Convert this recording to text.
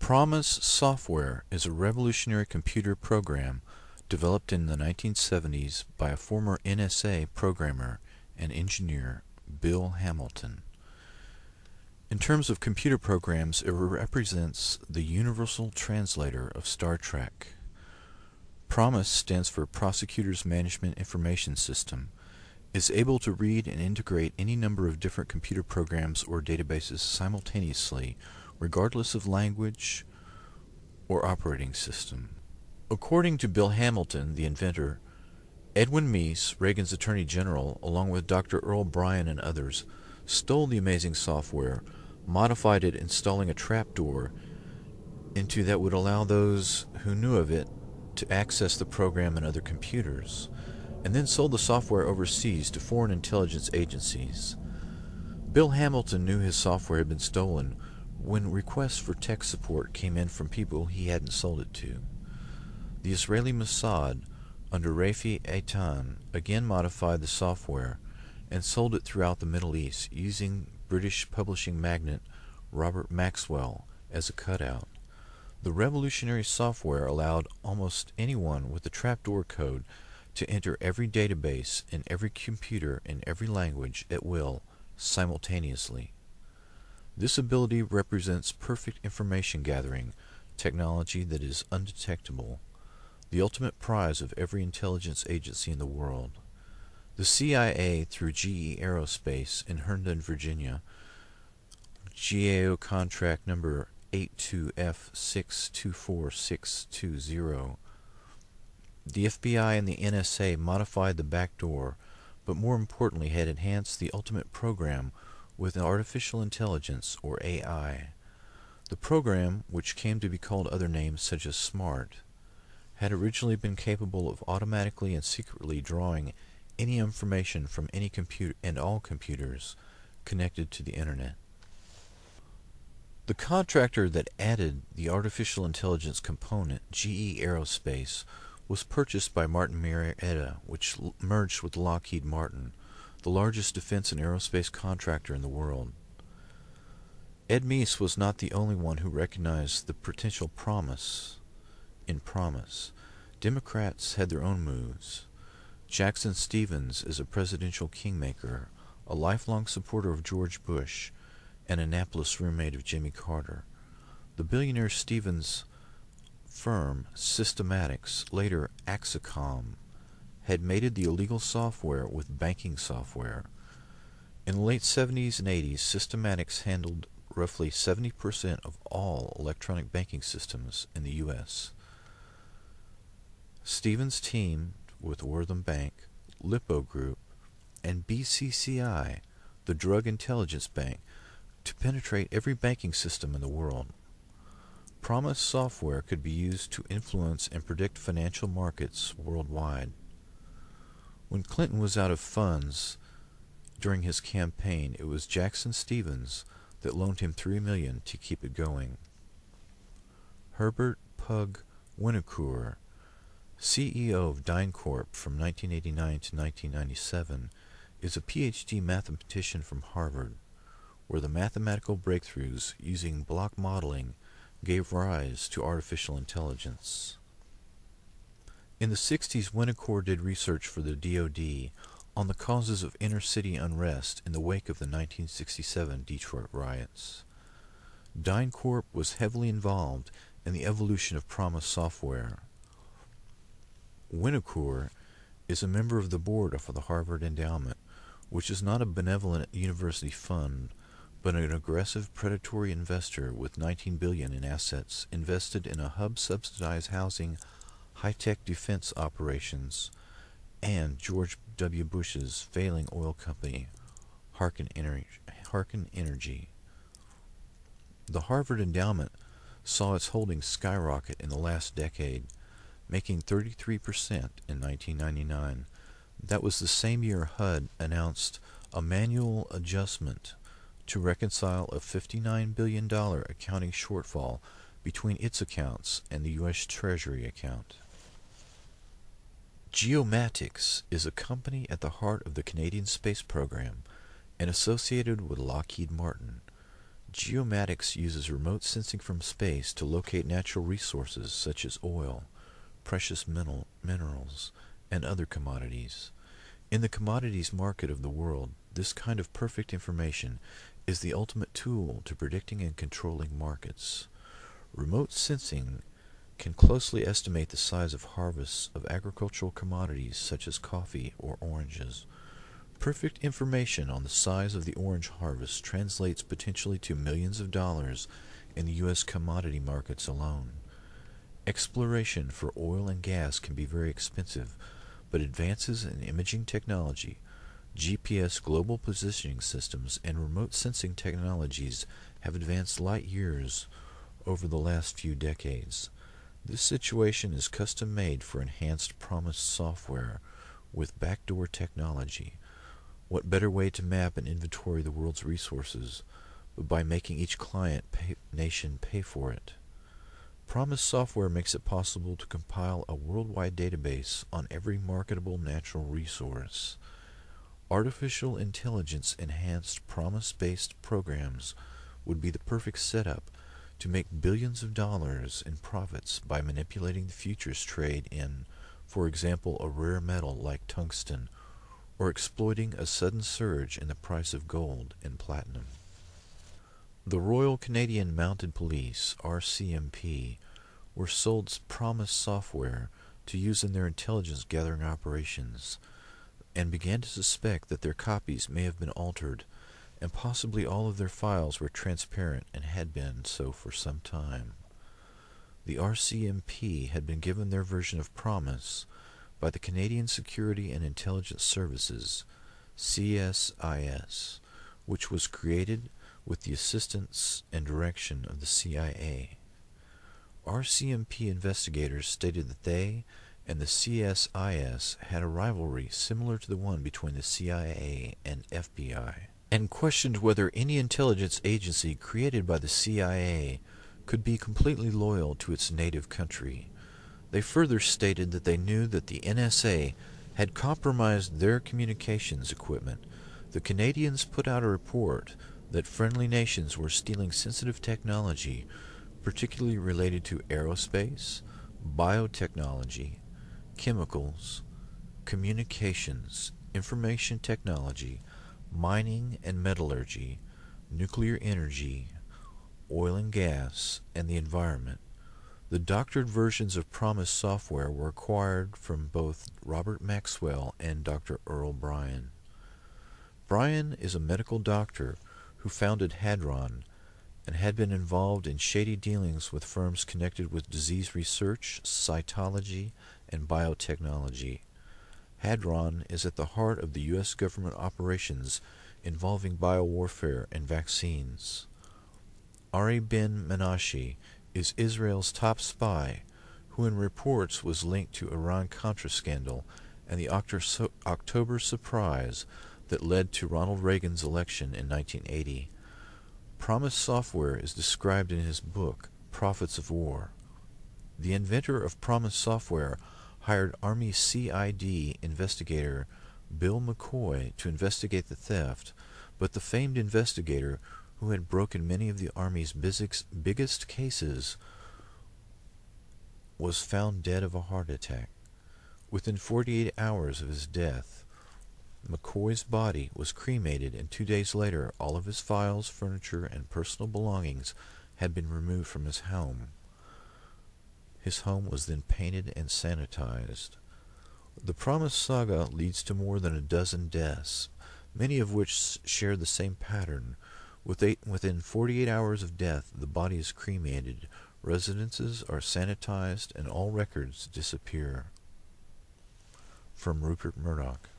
PROMIS software is a revolutionary computer program developed in the 1970s by a former NSA programmer and engineer, Bill Hamilton. In terms of computer programs, it represents the universal translator of Star Trek. PROMIS stands for Prosecutors Management Information System, is able to read and integrate any number of different computer programs or databases simultaneously, regardless of language or operating system. According to Bill Hamilton, the inventor, Edwin Meese, Reagan's Attorney General, along with Dr. Earl Bryan and others, stole the amazing software, modified it, installing a trapdoor into that would allow those who knew of it to access the program in other computers, and then sold the software overseas to foreign intelligence agencies. Bill Hamilton knew his software had been stolen when requests for tech support came in from people he hadn't sold it to. The Israeli Mossad, under Rafi Eitan, again modified the software and sold it throughout the Middle East, using British publishing magnate Robert Maxwell as a cutout. The revolutionary software allowed almost anyone with the trapdoor code to enter every database in every computer in every language at will, simultaneously. This ability represents perfect information gathering technology that is undetectable, the ultimate prize of every intelligence agency in the world. The CIA, through GE Aerospace in Herndon, Virginia, GAO contract number 82F624620, the FBI and the NSA modified the backdoor, but more importantly had enhanced the ultimate program with artificial intelligence, or AI. The program, which came to be called other names such as SMART, had originally been capable of automatically and secretly drawing any information from any computer and all computers connected to the Internet. The contractor that added the artificial intelligence component, GE Aerospace, was purchased by Martin Marietta, which merged with Lockheed Martin, the largest defense and aerospace contractor in the world. Ed Meese was not the only one who recognized the potential promise in PROMIS. Democrats had their own moves. Jackson Stevens is a presidential kingmaker, a lifelong supporter of George Bush, an Annapolis roommate of Jimmy Carter. The billionaire Stevens' firm, Systematics, later Axicom, had mated the illegal software with banking software. In the late 70s and 80s, Systematics handled roughly 70% of all electronic banking systems in the U.S. Stevens teamed with Wortham Bank, Lippo Group, and BCCI, the Drug Intelligence Bank, to penetrate every banking system in the world. PROMIS software could be used to influence and predict financial markets worldwide. When Clinton was out of funds during his campaign, it was Jackson Stevens that loaned him $3 million to keep it going. Herbert Pug Winnecourt, CEO of DynCorp from 1989 to 1997, is a PhD mathematician from Harvard, where the mathematical breakthroughs using block modeling gave rise to artificial intelligence. In the 60s, Winnecourt did research for the DoD on the causes of inner-city unrest in the wake of the 1967 Detroit riots. DynCorp was heavily involved in the evolution of PROMIS software. Winnecourt is a member of the board of the Harvard Endowment, which is not a benevolent university fund, but an aggressive predatory investor with $19 billion in assets invested in a hub-subsidized housing, high-tech defense operations, and George W. Bush's failing oil company, Harken Energy. The Harvard Endowment saw its holdings skyrocket in the last decade, making 33% in 1999. That was the same year HUD announced a manual adjustment to reconcile a $59 billion accounting shortfall between its accounts and the U.S. Treasury account. Geomatics is a company at the heart of the Canadian space program and associated with Lockheed Martin. Geomatics uses remote sensing from space to locate natural resources such as oil, precious minerals, and other commodities. In the commodities market of the world, this kind of perfect information is the ultimate tool to predicting and controlling markets. Remote sensing can closely estimate the size of harvests of agricultural commodities such as coffee or oranges. Perfect information on the size of the orange harvest translates potentially to millions of dollars in the U.S. commodity markets alone. Exploration for oil and gas can be very expensive, but advances in imaging technology, GPS global positioning systems, and remote sensing technologies have advanced light years over the last few decades. This situation is custom made for enhanced PROMIS software with backdoor technology. What better way to map and inventory the world's resources but by making each nation pay for it? PROMIS software makes it possible to compile a worldwide database on every marketable natural resource. Artificial intelligence enhanced PROMIS-based programs would be the perfect setup to make billions of dollars in profits by manipulating the futures trade in, for example, a rare metal like tungsten, or exploiting a sudden surge in the price of gold and platinum. The Royal Canadian Mounted Police, RCMP, were sold PROMIS software to use in their intelligence gathering operations, and began to suspect that their copies may have been altered, and possibly all of their files were transparent and had been so for some time. The RCMP had been given their version of PROMIS by the Canadian Security and Intelligence Services, CSIS, which was created with the assistance and direction of the CIA. RCMP investigators stated that they and the CSIS had a rivalry similar to the one between the CIA and FBI, and questioned whether any intelligence agency created by the CIA could be completely loyal to its native country. They further stated that they knew that the NSA had compromised their communications equipment. The Canadians put out a report that friendly nations were stealing sensitive technology, particularly related to aerospace, biotechnology, chemicals, communications, information technology, mining and metallurgy, nuclear energy, oil and gas, and the environment. The doctored versions of PROMIS software were acquired from both Robert Maxwell and Dr. Earl Bryan. Bryan is a medical doctor who founded Hadron and had been involved in shady dealings with firms connected with disease research, cytology, and biotechnology. Hadron is at the heart of the U.S. government operations involving biowarfare and vaccines. Ari Ben Menashe is Israel's top spy, who in reports was linked to Iran-Contra scandal and the October surprise that led to Ronald Reagan's election in 1980. PROMIS software is described in his book, Prophets of War. The inventor of PROMIS software hired Army CID investigator Bill McCoy to investigate the theft, but the famed investigator, who had broken many of the Army's biggest cases, was found dead of a heart attack. Within 48 hours of his death, McCoy's body was cremated, and 2 days later all of his files, furniture, and personal belongings had been removed from his home. His home was then painted and sanitized. The PROMIS saga leads to more than a dozen deaths, many of which share the same pattern. Within 48 hours of death, the body is cremated, residences are sanitized, and all records disappear. From Rupert Murdoch.